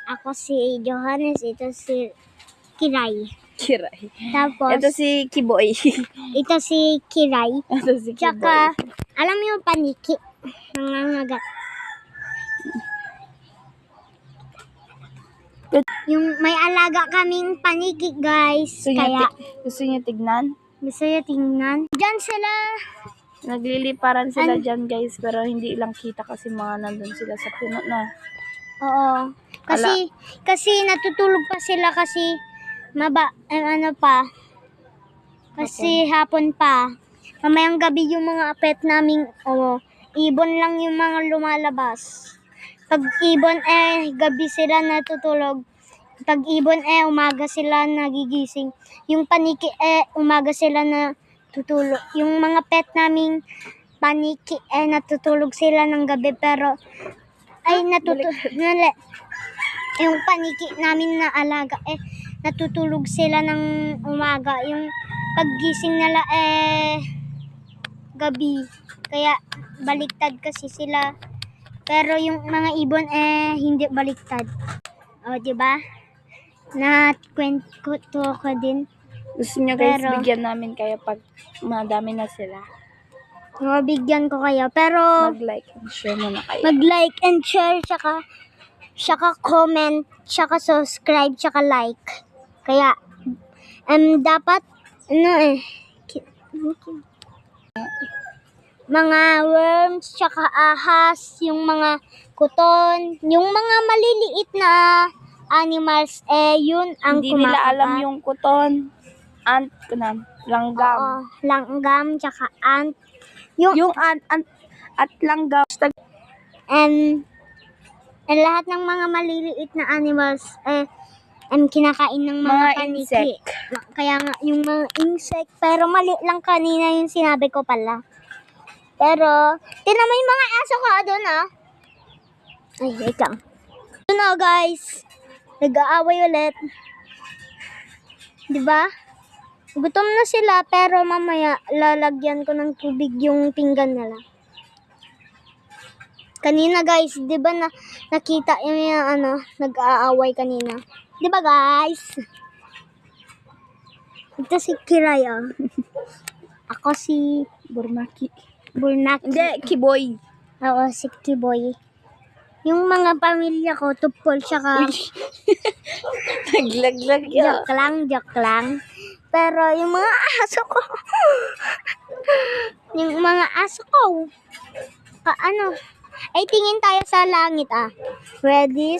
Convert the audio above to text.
Ako si Johannes, ito si Kiray. Kiray. Tapos, Ito si Kiboy. ito si Kiray. Ito si Kiboy. Tsaka, alam mo yung paniki? Nangangagat. Yung may alaga kaming paniki, guys. Gusto niyo tignan? Gusto nyo tingnan? Diyan sila. Nagliliparan sila dyan, guys, pero hindi lang kita kasi mga nandun sila sa puno na. Oo. Kasi natutulog pa sila kasi Kasi hapon pa. Mamayang gabi yung mga pet naming ibon lang yung mga lumalabas. Pag ibon gabi sila natutulog. Pag ibon umaga sila nagigising. Yung paniki umaga sila natutulog. Yung mga pet naming paniki natutulog sila ng gabi pero yung paniki namin na alaga natutulog sila ng umaga. Yung paggising nila gabi. Kaya baliktad kasi sila. Pero yung mga ibon hindi baliktad. O, di ba? Na kwento ko din. Gusto niyo guys, bigyan namin kayo pag madami na sila. Bigyan ko kayo. Pero Mag-like and share muna kayo. Mag-like and share, tsaka comment, tsaka subscribe, tsaka like. Kaya, dapat, mga worms, tsaka ahas, yung mga kuton, yung mga maliliit na animals, yun ang Hindi nila alam yung kuton, ant, langgam. Oo, langgam, tsaka ant. Yung ant at langgam. And lahat ng mga maliliit na animals, kinakain ng mga paniki. Insect. Kaya nga, yung mga insect, pero mali lang kanina yung sinabi ko pala. Pero, tinan mo yung mga aso ko doon, Ay, wait lang. Doon na, guys. Nag-aaway ulit. Diba? Gutom na sila, pero mamaya, lalagyan ko ng tubig yung pinggan nila. Kanina, guys, diba nakita yung nag-aaway kanina. Diba, guys? Ito si Kiray, Ako si Burnaki. Hindi, Kiboy. Oo, si Kiboy. Yung mga pamilya ko, tupol, tsaka... Naglaglag yun. Joke lang. Pero yung mga aso ko... ay tingin tayo sa langit, Ready?